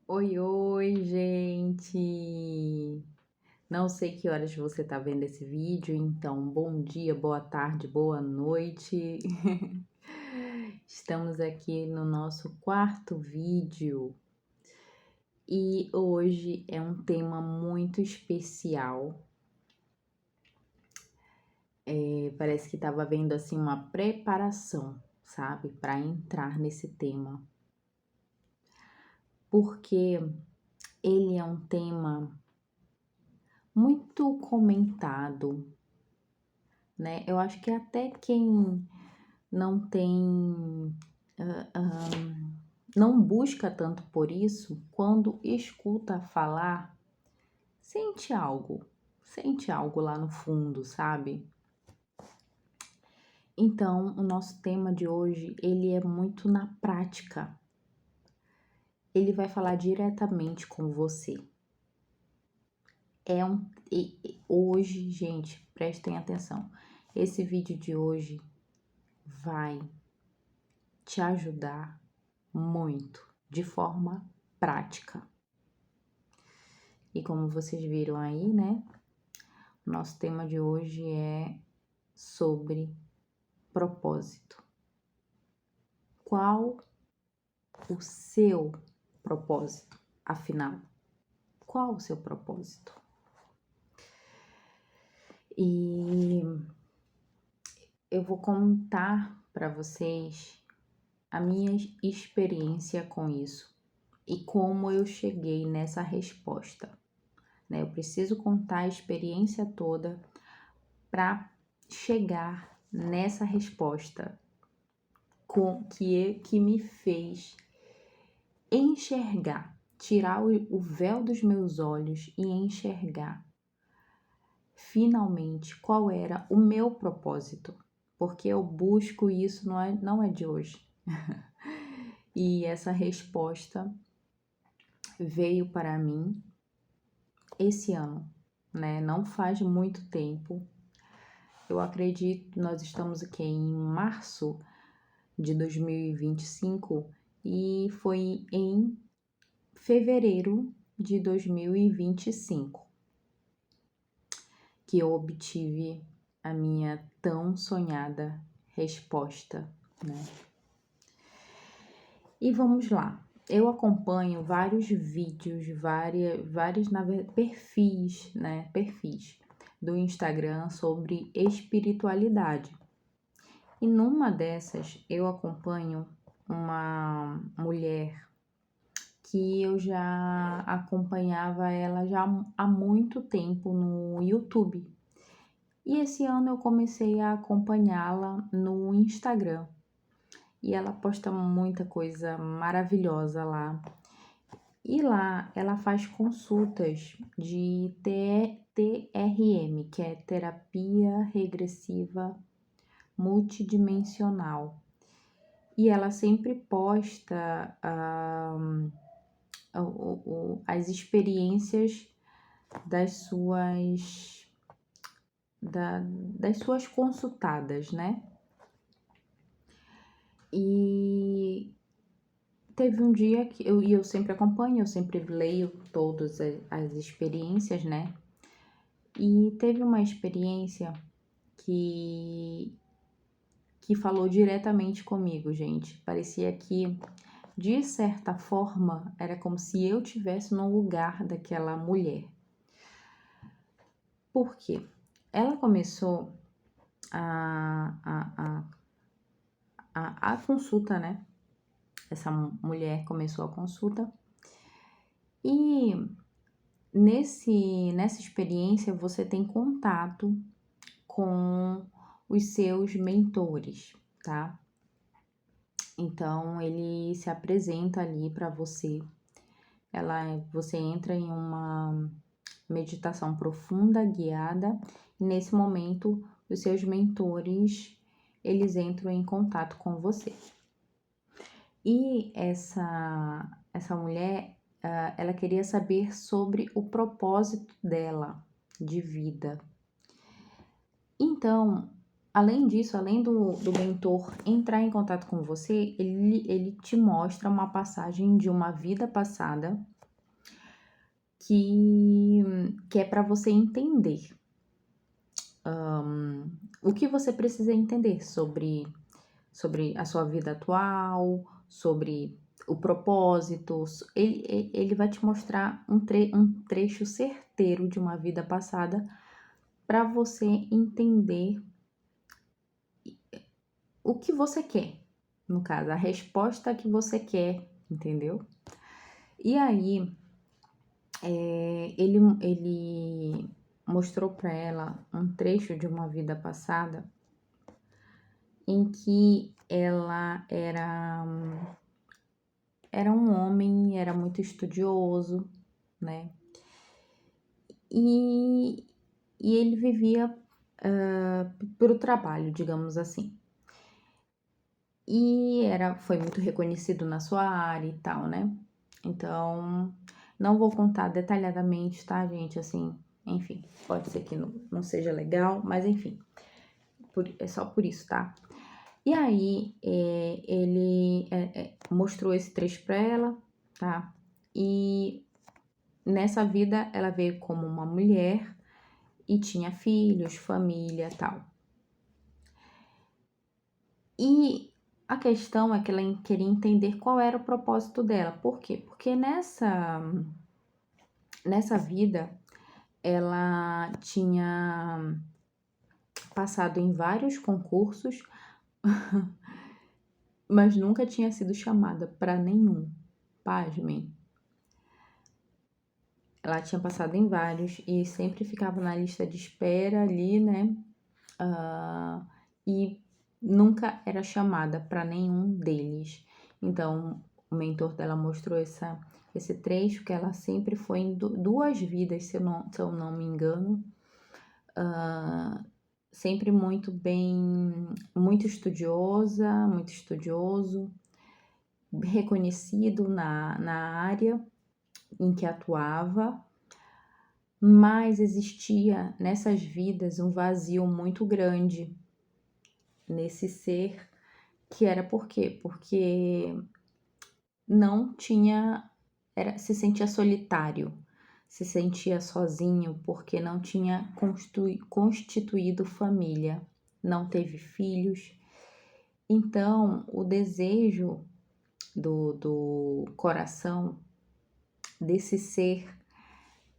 Oi, oi, gente! Não sei que horas você tá vendo esse vídeo, então bom dia, boa tarde, boa noite. Estamos aqui no nosso quarto vídeo e hoje é um tema muito especial. Parece que estava havendo assim uma preparação, sabe, para entrar nesse tema, porque ele é um tema muito comentado, né? Eu acho que até quem não tem, hã não busca tanto por isso, quando escuta falar, sente algo lá no fundo, sabe? Então, o nosso tema de hoje, ele é muito na prática. Ele vai falar diretamente com você. Hoje, gente, prestem atenção. Esse vídeo de hoje vai te ajudar muito, de forma prática. E como vocês viram aí, né? Nosso tema de hoje é sobre propósito. Qual o seu propósito? Afinal, qual o seu propósito? E eu vou contar para vocês a minha experiência com isso e como eu cheguei nessa resposta, né? Eu preciso contar a experiência toda para chegar nessa resposta que me fez enxergar, tirar o véu dos meus olhos e enxergar finalmente qual era o meu propósito, porque eu busco isso não é de hoje. E essa resposta veio para mim esse ano, né? Não faz muito tempo. Eu acredito, nós estamos aqui em março de 2025 e foi em fevereiro de 2025 que eu obtive a minha tão sonhada resposta, né? E vamos lá. Eu acompanho vários vídeos, vários perfis, né? Perfis do Instagram sobre espiritualidade. E numa dessas eu acompanho uma mulher que eu já acompanhava ela já há muito tempo no YouTube. E esse ano eu comecei a acompanhá-la no Instagram. E ela posta muita coisa maravilhosa lá. E lá ela faz consultas de TRM, que é terapia regressiva multidimensional. E ela sempre posta as experiências das das suas consultadas, né? E teve um dia que eu sempre acompanho, eu sempre leio todas as experiências, né? E teve uma experiência que falou diretamente comigo, gente. Parecia que, de certa forma, era como se eu tivesse no lugar daquela mulher. Por quê? Ela começou a consulta, né? Essa mulher começou a consulta e nessa experiência você tem contato com os seus mentores, tá? Então ele se apresenta ali para você. Você entra em uma meditação profunda, guiada, e nesse momento os seus mentores eles entram em contato com você. E essa mulher, ela queria saber sobre o propósito dela de vida. Então, além disso, além do mentor entrar em contato com você, ele te mostra uma passagem de uma vida passada que é para você entender o que você precisa entender sobre a sua vida atual, sobre o propósito. Ele vai te mostrar um trecho certeiro de uma vida passada para você entender o que você quer, no caso, a resposta que você quer, entendeu? E aí, ele mostrou para ela um trecho de uma vida passada em que ela era um homem, era muito estudioso, né? E, e ele vivia pro trabalho, digamos assim. E foi muito reconhecido na sua área e tal, né? Então, não vou contar detalhadamente, tá, gente? Assim, enfim, pode ser que não seja legal, mas enfim, é só por isso, tá? E aí, ele mostrou esse trecho pra ela, tá? E nessa vida, ela veio como uma mulher e tinha filhos, família e tal. E a questão é que ela queria entender qual era o propósito dela. Por quê? Porque nessa vida, ela tinha passado em vários concursos, mas nunca tinha sido chamada para nenhum. Pasmem. Ela tinha passado em vários e sempre ficava na lista de espera ali, né? E nunca era chamada para nenhum deles. Então, o mentor dela mostrou esse trecho que ela sempre foi em duas vidas, se eu não me engano. Sempre muito bem, muito estudiosa, muito estudioso, reconhecido na área em que atuava, mas existia nessas vidas um vazio muito grande nesse ser, que era por quê? Porque não tinha, se sentia solitário, se sentia sozinho porque não tinha constituído família, não teve filhos. Então, o desejo do coração desse ser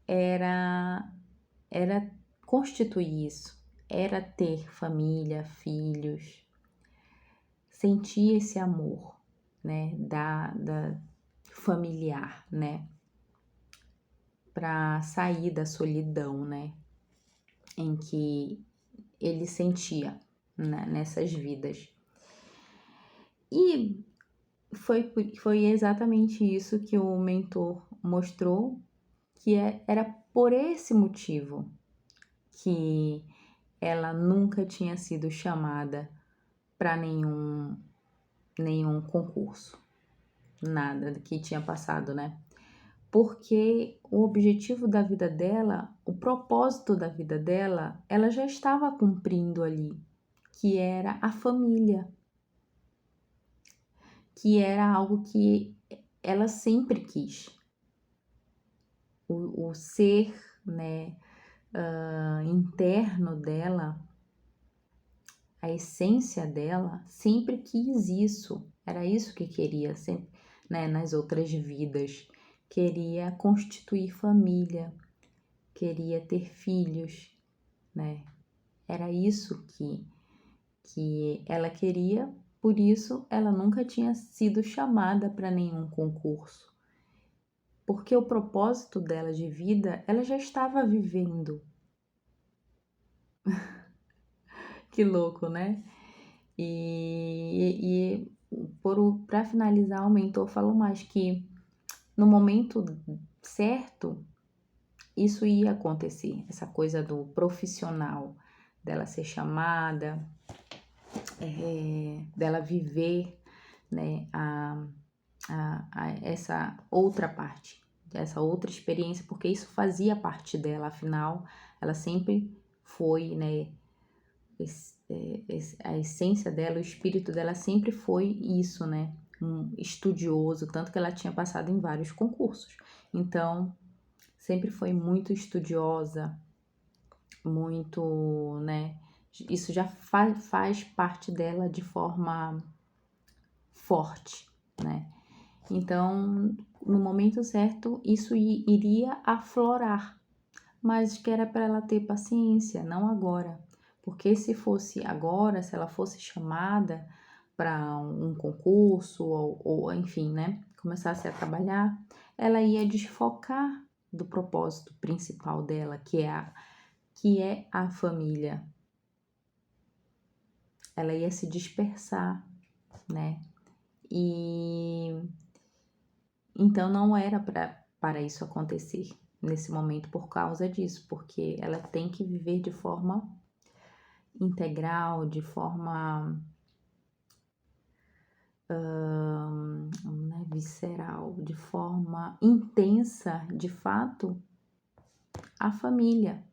era constituir isso, era ter família, filhos, sentir esse amor, né, da familiar, né, para sair da solidão, né, em que ele sentia, né, nessas vidas. E foi exatamente isso que o mentor mostrou, que era por esse motivo que ela nunca tinha sido chamada para nenhum concurso, nada que tinha passado, né? Porque o objetivo da vida dela, o propósito da vida dela, ela já estava cumprindo ali, que era a família, que era algo que ela sempre quis. O ser, né, interno dela, a essência dela, sempre quis isso. Era isso que queria, sempre, né, nas outras vidas. Queria constituir família, queria ter filhos, né? Era isso que ela queria, por isso ela nunca tinha sido chamada para nenhum concurso. Porque o propósito dela de vida, ela já estava vivendo. Que louco, né? E para finalizar, o mentor falou mais que no momento certo, isso ia acontecer, essa coisa do profissional, dela ser chamada, dela viver, né, essa outra parte, essa outra experiência, porque isso fazia parte dela, afinal, ela sempre foi, né, a essência dela, o espírito dela sempre foi isso, né, um estudioso, tanto que ela tinha passado em vários concursos. Então, sempre foi muito estudiosa, muito, né? Isso já faz parte dela de forma forte, né? Então, no momento certo, isso iria aflorar, mas que era para ela ter paciência, não agora. Porque se fosse agora, se ela fosse chamada para um concurso ou enfim, né, começasse a trabalhar, ela ia desfocar do propósito principal dela, que é a família. Ela ia se dispersar, né? E então não era para isso acontecer nesse momento por causa disso, porque ela tem que viver de forma integral, de forma né, visceral, de forma intensa, de fato, a família,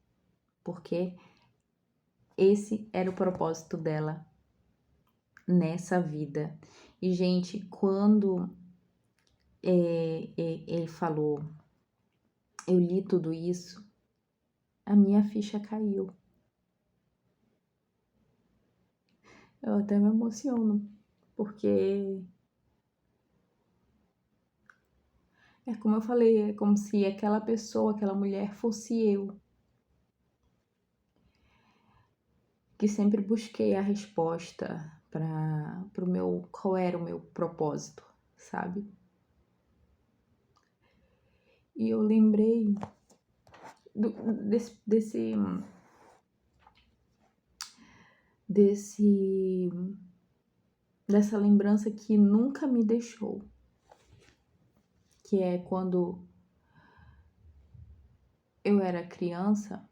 porque esse era o propósito dela nessa vida. E, gente, quando ele falou, eu li tudo isso, a minha ficha caiu. Eu até me emociono, porque é como eu falei, é como se aquela pessoa, aquela mulher fosse eu, que sempre busquei a resposta para o meu, qual era o meu propósito, sabe? E eu lembrei do, desse, desse, dessa lembrança que nunca me deixou, que é quando eu era criança,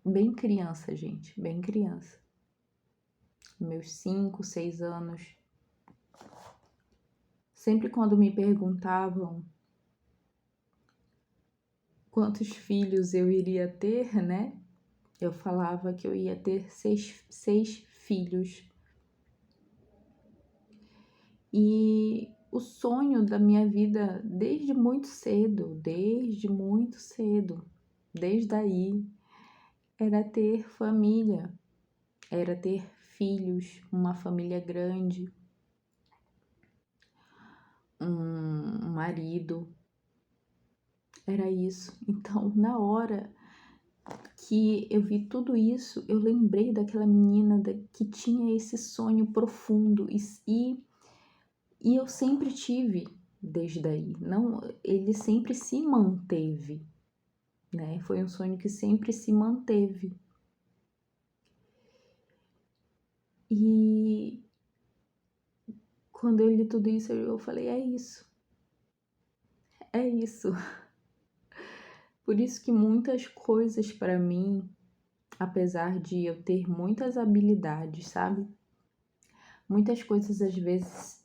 bem criança, gente, bem criança, meus 5, 6 anos. Sempre quando me perguntavam quantos filhos eu iria ter, né? Eu falava que eu ia ter seis filhos. E o sonho da minha vida desde muito cedo, desde aí, era ter família, era ter filhos, uma família grande, um marido, era isso. Então, na hora que eu vi tudo isso, eu lembrei daquela menina que tinha esse sonho profundo e eu sempre tive desde aí. Não, ele sempre se manteve, né? Foi um sonho que sempre se manteve. E quando eu li tudo isso, eu falei, é isso. É isso. Por isso que muitas coisas para mim, apesar de eu ter muitas habilidades, sabe? Muitas coisas às vezes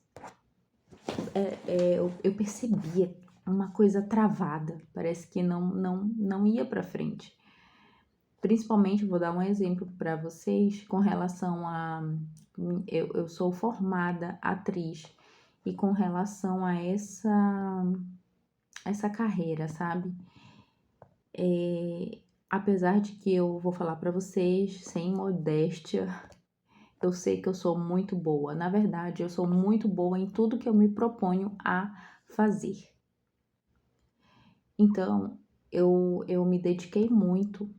eu percebia uma coisa travada, parece que não ia para frente. Principalmente, vou dar um exemplo para vocês com relação a. Eu sou formada atriz e com relação a essa carreira, sabe? Apesar de que eu vou falar para vocês, sem modéstia, eu sei que eu sou muito boa. Na verdade, eu sou muito boa em tudo que eu me proponho a fazer. Então, eu me dediquei muito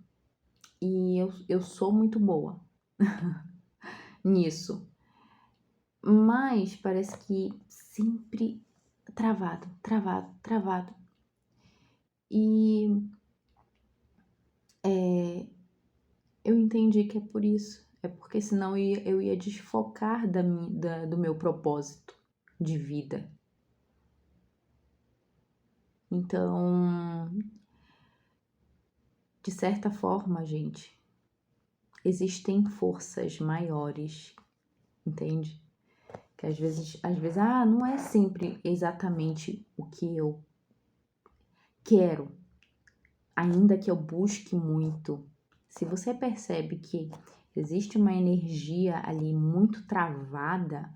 e eu sou muito boa nisso. Mas parece que sempre travado, travado, travado. E eu entendi que é por isso. É porque senão eu ia desfocar do meu propósito de vida. Então, de certa forma, gente, existem forças maiores, entende? Que às vezes, não é sempre exatamente o que eu quero, ainda que eu busque muito. Se você percebe que existe uma energia ali muito travada,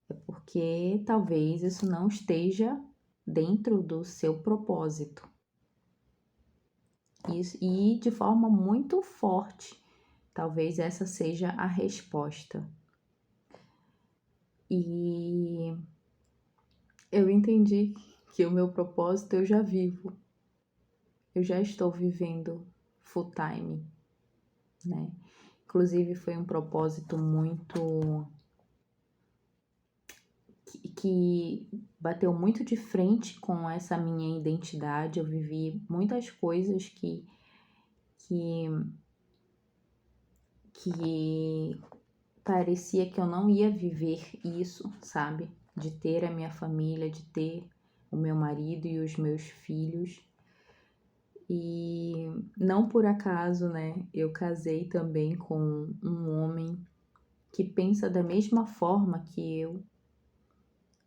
é porque talvez isso não esteja dentro do seu propósito. e de forma muito forte. Talvez essa seja a resposta. E eu entendi que o meu propósito eu já vivo. Eu já estou vivendo full time, né? Inclusive foi um propósito muito que bateu muito de frente com essa minha identidade. Eu vivi muitas coisas que, que parecia que eu não ia viver isso, sabe? De ter a minha família, de ter o meu marido e os meus filhos. E não por acaso, né? Eu casei também com um homem que pensa da mesma forma que eu.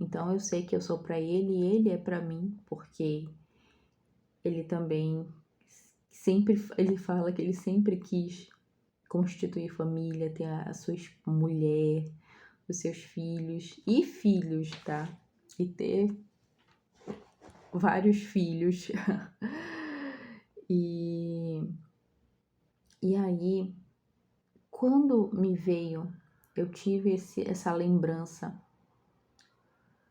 Então eu sei que eu sou para ele e ele é para mim, porque ele também ele fala que ele sempre quis constituir família, ter a sua mulher, os seus filhos, tá? E ter vários filhos. E aí, quando me veio, eu tive essa lembrança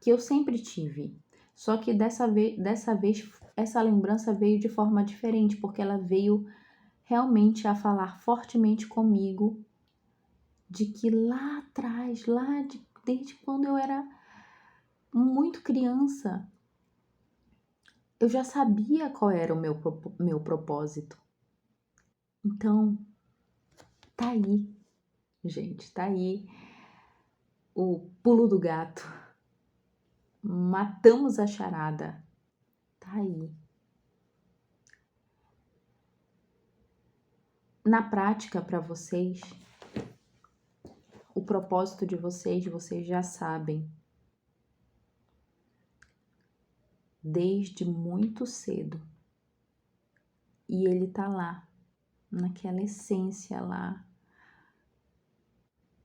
que eu sempre tive. Só que dessa vez essa lembrança veio de forma diferente, porque ela veio realmente a falar fortemente comigo de que lá atrás, desde quando eu era muito criança, eu já sabia qual era o meu propósito. Então, tá aí, gente, tá aí o pulo do gato. Matamos a charada. Tá aí. Na prática, para vocês, o propósito de vocês já sabem. Desde muito cedo. E ele tá lá, naquela essência lá,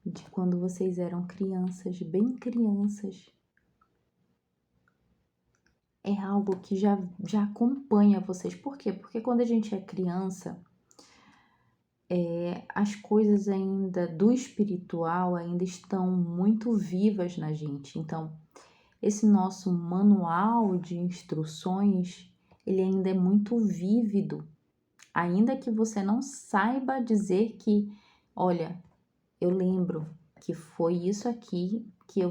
de quando vocês eram crianças, bem crianças. É algo que já acompanha vocês. Por quê? Porque quando a gente é criança, as coisas ainda do espiritual ainda estão muito vivas na gente. Então, esse nosso manual de instruções, ele ainda é muito vívido. Ainda que você não saiba dizer que, olha, eu lembro que foi isso aqui que eu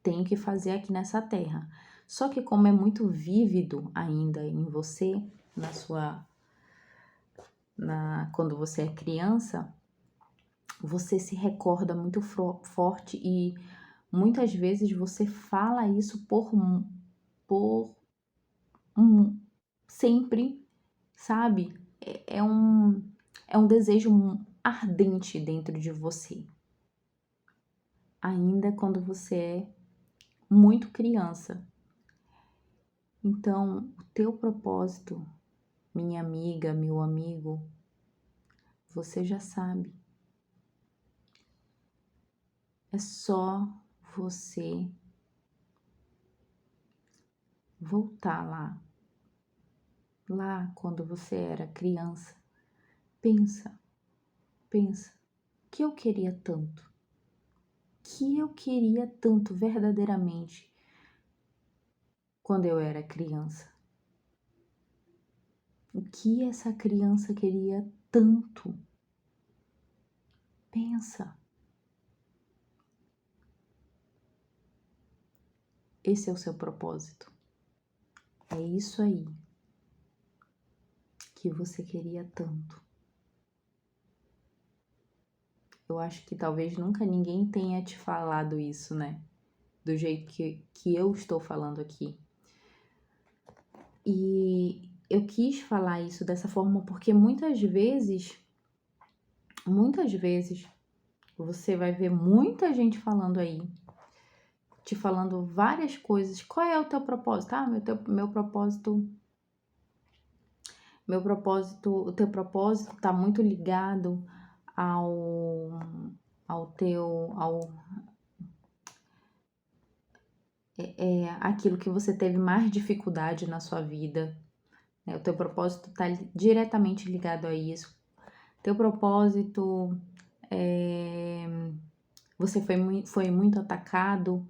tenho que fazer aqui nessa terra. Só que como é muito vívido ainda em você, quando você é criança, você se recorda muito forte e muitas vezes você fala isso por sempre, sabe? É um desejo ardente dentro de você. Ainda quando você é muito criança. Então, o teu propósito, minha amiga, meu amigo, você já sabe. É só você voltar lá quando você era criança. Pensa, que eu queria tanto verdadeiramente quando eu era criança. O que essa criança queria tanto? Pensa. Esse é o seu propósito. É isso aí que você queria tanto. Eu acho que talvez nunca ninguém tenha te falado isso, né? Do jeito que eu estou falando aqui. E eu quis falar isso dessa forma porque muitas vezes, você vai ver muita gente falando aí, te falando várias coisas. Qual é o teu propósito? Ah, o teu propósito tá muito ligado aquilo que você teve mais dificuldade na sua vida, né? O teu propósito está diretamente ligado a isso. Teu propósito, você foi muito atacado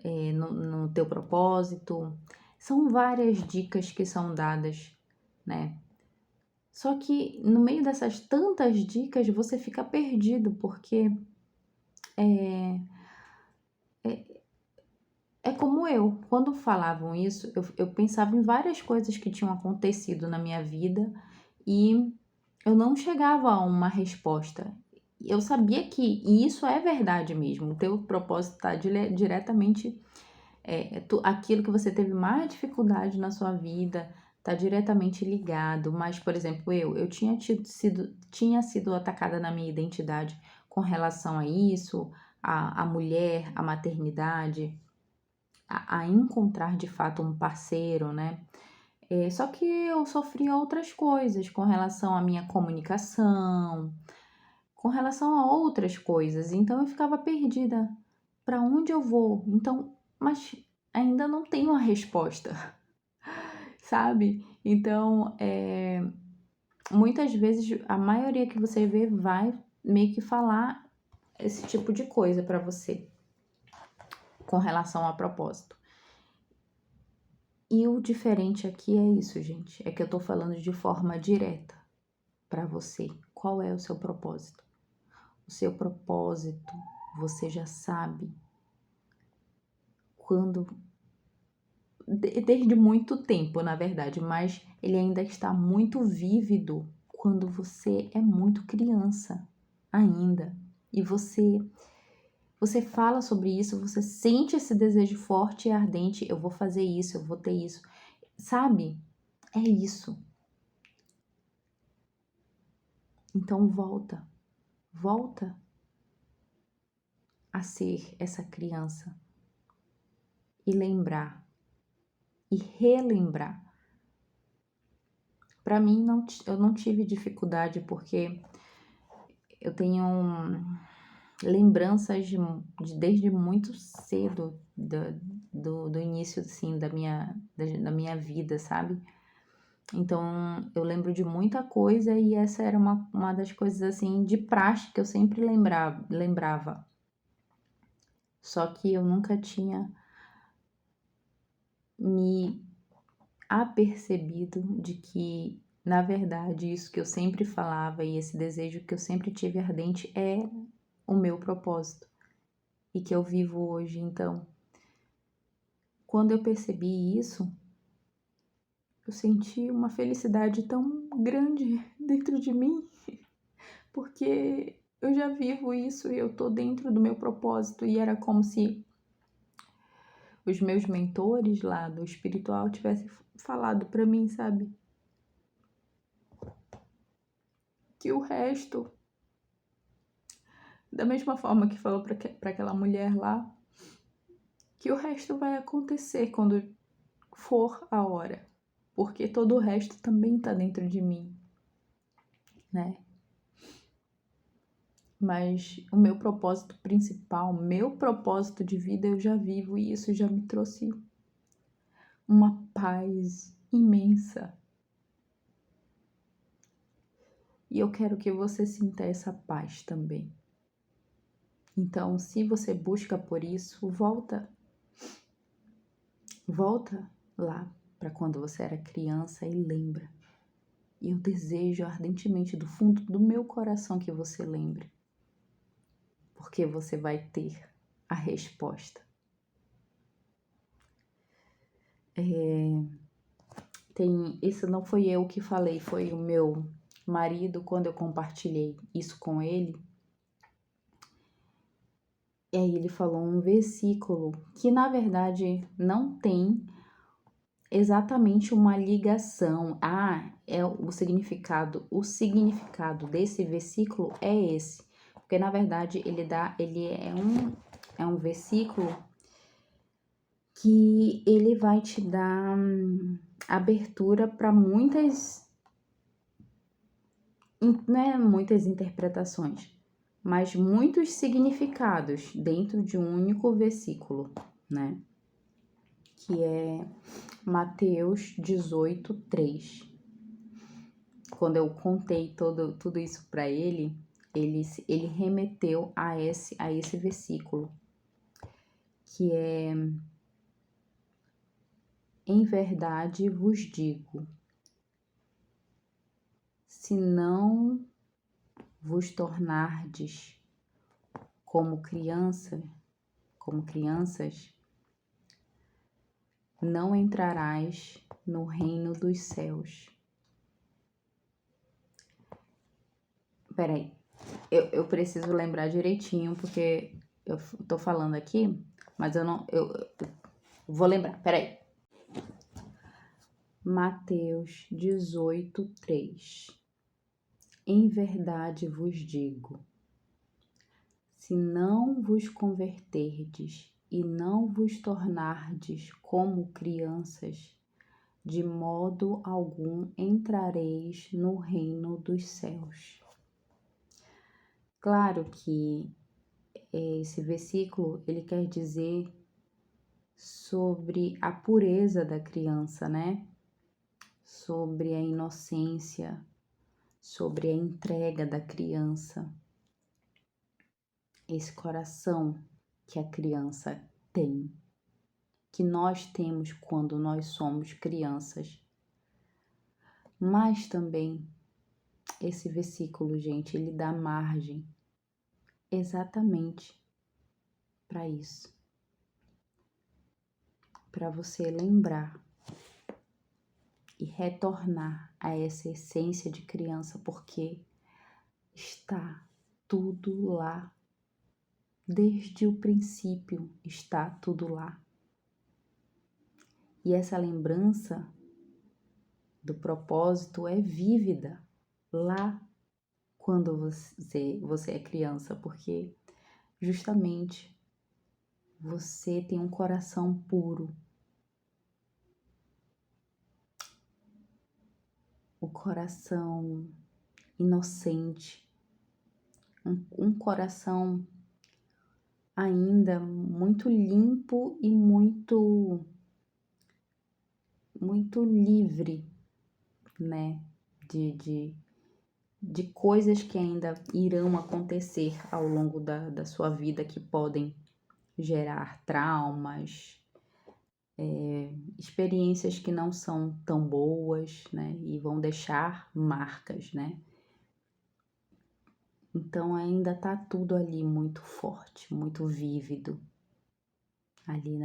no teu propósito. São várias dicas que são dadas, né? Só que no meio dessas tantas dicas você fica perdido, porque é como eu. Quando falavam isso, eu pensava em várias coisas que tinham acontecido na minha vida e eu não chegava a uma resposta. Eu sabia que isso é verdade mesmo. O teu propósito está diretamente aquilo que você teve mais dificuldade na sua vida está diretamente ligado. Mas, por exemplo, eu tinha sido atacada na minha identidade com relação a isso, a mulher, a maternidade, a encontrar de fato um parceiro, né? Só que eu sofri outras coisas com relação à minha comunicação, com relação a outras coisas. Então eu ficava perdida. Para onde eu vou? Então, mas ainda não tenho a resposta, sabe? Então, muitas vezes a maioria que você vê vai meio que falar esse tipo de coisa para você com relação a propósito. E o diferente aqui é isso, gente, é que eu tô falando de forma direta para você. Qual é o seu propósito? O seu propósito, você já sabe quando desde muito tempo, na verdade, mas ele ainda está muito vívido quando você é muito criança ainda. E você fala sobre isso, você sente esse desejo forte e ardente, eu vou fazer isso, eu vou ter isso. Sabe? É isso. Então volta a ser essa criança e lembrar e relembrar. Para mim, eu não tive dificuldade porque eu tenho lembranças desde muito cedo do início assim, da minha vida, sabe? Então eu lembro de muita coisa e essa era uma das coisas assim de praxe que eu sempre lembrava. Só que eu nunca tinha me apercebido de que, na verdade, isso que eu sempre falava e esse desejo que eu sempre tive ardente é o meu propósito e que eu vivo hoje. Então, quando eu percebi isso, eu senti uma felicidade tão grande dentro de mim, porque eu já vivo isso e eu tô dentro do meu propósito e era como se os meus mentores lá do espiritual tivessem falado para mim, sabe? Que o resto, da mesma forma que falou para aquela mulher lá, que o resto vai acontecer quando for a hora, porque todo o resto também tá dentro de mim, né? Mas o meu propósito principal, meu propósito de vida eu já vivo e isso já me trouxe uma paz imensa. E eu quero que você sinta essa paz também. Então, se você busca por isso, volta lá para quando você era criança e lembra. E eu desejo ardentemente do fundo do meu coração que você lembre. Porque você vai ter a resposta. Isso não foi eu que falei, foi o meu marido quando eu compartilhei isso com ele. E aí ele falou um versículo que na verdade não tem exatamente uma ligação. É o significado. O significado desse versículo é esse. Porque na verdade ele é um versículo que ele vai te dar abertura para muitas, não é muitas interpretações, mas muitos significados dentro de um único versículo, né? que é Mateus 18:3. Quando eu contei tudo isso para ele, ele remeteu a esse versículo, que é: em verdade vos digo, se não vos tornardes como crianças, não entrarás no reino dos céus. Peraí, eu preciso lembrar direitinho, porque eu tô falando aqui, mas eu vou lembrar, peraí. Mateus 18:3. Em verdade vos digo, se não vos converterdes e não vos tornardes como crianças, de modo algum entrareis no reino dos céus. Claro que esse versículo, ele quer dizer sobre a pureza da criança, né? Sobre a inocência, sobre a entrega da criança, esse coração que a criança tem, que nós temos quando nós somos crianças. Mas também esse versículo, gente, ele dá margem exatamente para isso, para você lembrar e retornar a essa essência de criança, porque está tudo lá. Desde o princípio está tudo lá. E essa lembrança do propósito é vívida lá quando você é criança, porque justamente você tem um coração puro, o coração inocente, um coração ainda muito limpo e muito livre, né, de coisas que ainda irão acontecer ao longo da sua vida, que podem gerar traumas, experiências que não são tão boas, né, e vão deixar marcas, né. Então ainda tá tudo ali muito forte, muito vívido, ali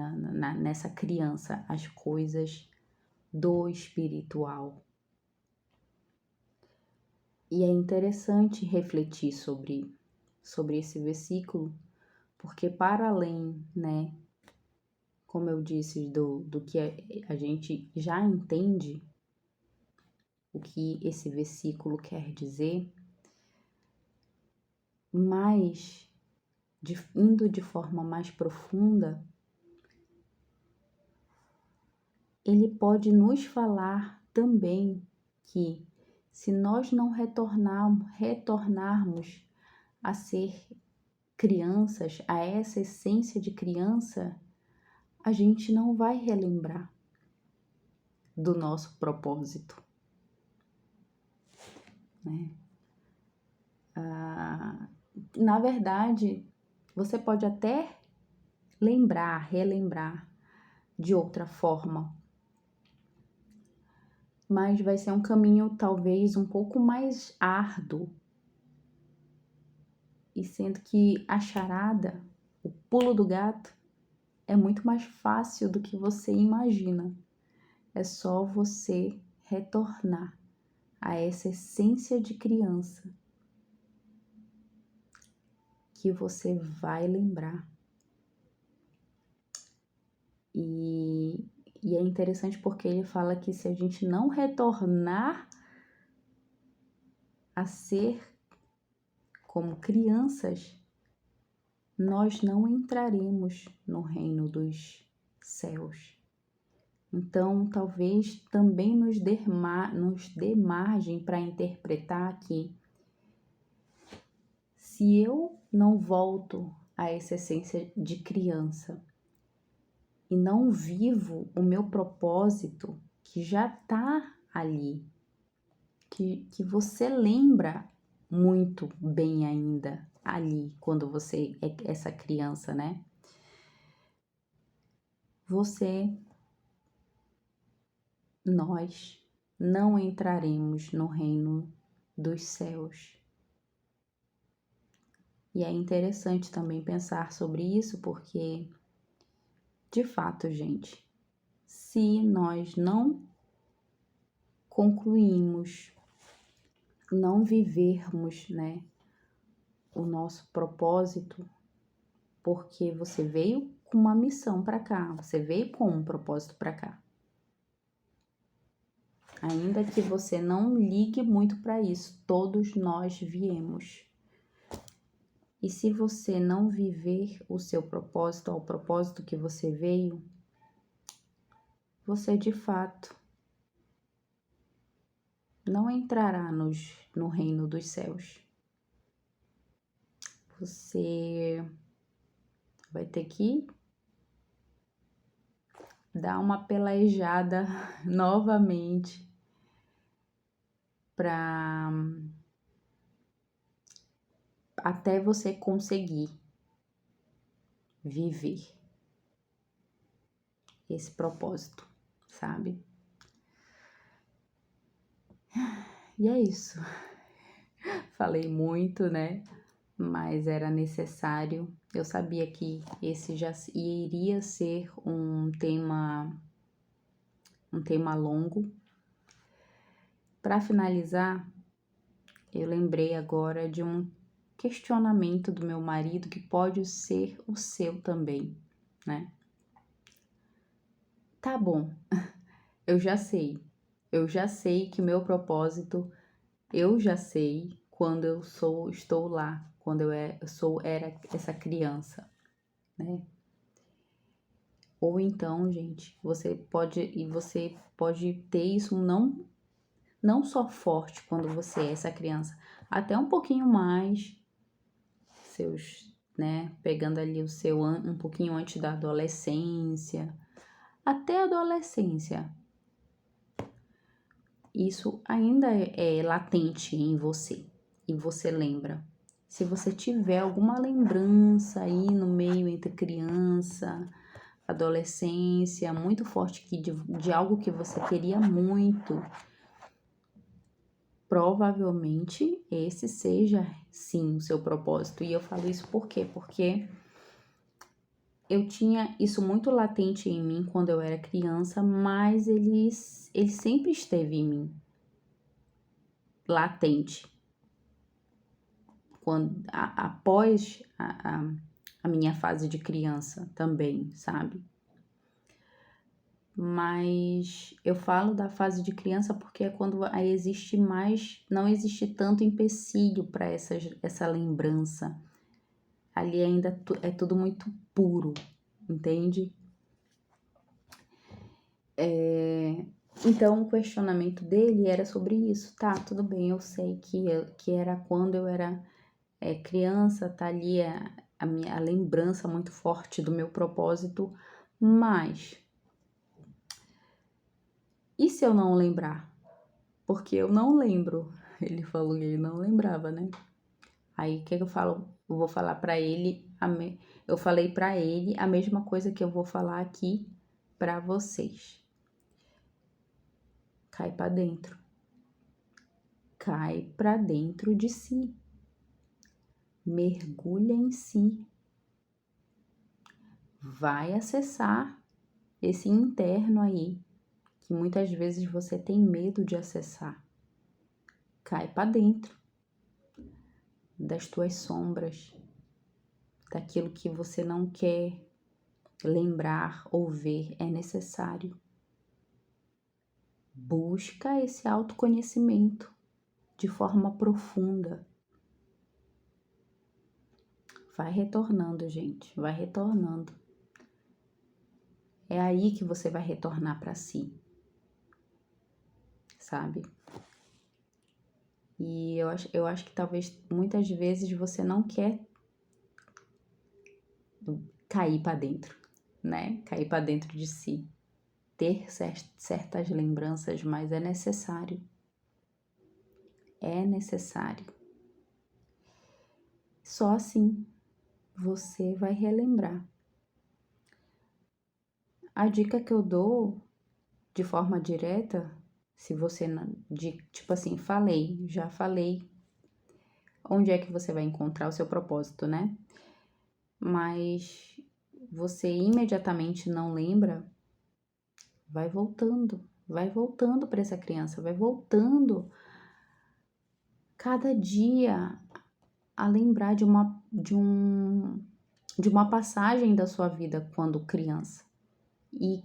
nessa criança, as coisas do espiritual. E é interessante refletir sobre esse versículo, porque para além, né, como eu disse, do que a gente já entende, o que esse versículo quer dizer, mas indo de forma mais profunda, ele pode nos falar também que se nós não retornarmos a ser crianças, a essa essência de criança, a gente não vai relembrar do nosso propósito, né? Na verdade, você pode até relembrar de outra forma, mas vai ser um caminho talvez um pouco mais árduo, e sendo que a charada, o pulo do gato, é muito mais fácil do que você imagina. É só você retornar a essa essência de criança que você vai lembrar. E é interessante porque ele fala que se a gente não retornar a ser como crianças, nós não entraremos no reino dos céus. Então, talvez também nos dê margem para interpretar que se eu não volto a essa essência de criança, e não vivo o meu propósito que já tá ali, que você lembra muito bem ainda ali, quando você é essa criança, né? Nós não entraremos no reino dos céus. E é interessante também pensar sobre isso, porque, de fato, gente, se nós não concluímos, não vivermos, né, o nosso propósito, porque você veio com uma missão para cá, você veio com um propósito para cá. Ainda que você não ligue muito para isso, todos nós viemos. E se você não viver o seu propósito, ao propósito que você veio, você de fato não entrará no reino dos céus. Você vai ter que dar uma pelejada novamente para até você conseguir viver esse propósito, sabe? E é isso. Falei muito, né? Mas era necessário. Eu sabia que esse já iria ser um tema longo. Para finalizar, eu lembrei agora de um questionamento do meu marido que pode ser o seu também, né? Tá bom, eu já sei. Eu já sei que meu propósito, eu já sei quando estou lá, quando era essa criança, né? Ou então, gente, você pode ter isso não só forte quando você é essa criança, até um pouquinho mais, né, pegando ali o seu um pouquinho antes da adolescência, até a adolescência. Isso ainda é latente em você e você lembra. Se você tiver alguma lembrança aí no meio entre criança, adolescência, muito forte de algo que você queria muito, provavelmente esse seja sim o seu propósito. E eu falo isso por quê? Porque eu tinha isso muito latente em mim quando eu era criança, mas ele sempre esteve em mim, latente. Após a minha fase de criança também, sabe? Mas eu falo da fase de criança porque é quando aí existe mais, não existe tanto empecilho para essa lembrança. Ali ainda é tudo muito puro, entende? Então o questionamento dele era sobre isso. Tá, tudo bem, eu sei que era quando eu era criança, tá ali a lembrança muito forte do meu propósito, mas e se eu não lembrar? Porque eu não lembro. Ele falou que ele não lembrava, né? Aí o que eu falo? Eu vou falar para ele, eu falei para ele a mesma coisa que eu vou falar aqui para vocês. Cai para dentro. Cai para dentro de si. Mergulha em si. Vai acessar esse interno aí que muitas vezes você tem medo de acessar. Cai para dentro das tuas sombras, daquilo que você não quer lembrar ou ver, é necessário. Busca esse autoconhecimento de forma profunda. Vai retornando, gente, vai retornando. É aí que você vai retornar para si, sabe? E eu acho que talvez muitas vezes você não quer cair para dentro, né? Cair para dentro de si. Ter certas lembranças, mas é necessário. É necessário. Só assim você vai relembrar. A dica que eu dou de forma direta, se você tipo assim, já falei onde é que você vai encontrar o seu propósito, né? Mas você imediatamente não lembra, vai voltando para essa criança, vai voltando cada dia a lembrar de uma passagem da sua vida quando criança. E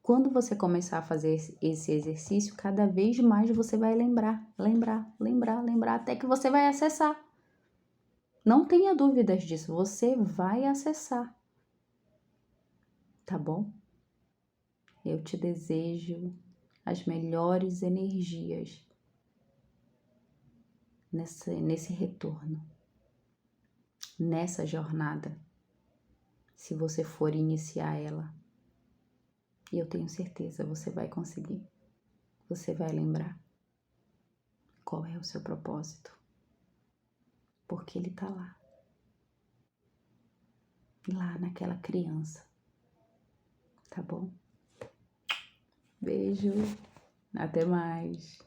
quando você começar a fazer esse exercício, cada vez mais você vai lembrar, até que você vai acessar. Não tenha dúvidas disso, você vai acessar. Tá bom? Eu te desejo as melhores energias nesse retorno, nessa jornada, se você for iniciar ela. E eu tenho certeza, você vai conseguir. Você vai lembrar qual é o seu propósito. Porque ele tá lá naquela criança. Tá bom? Beijo, até mais.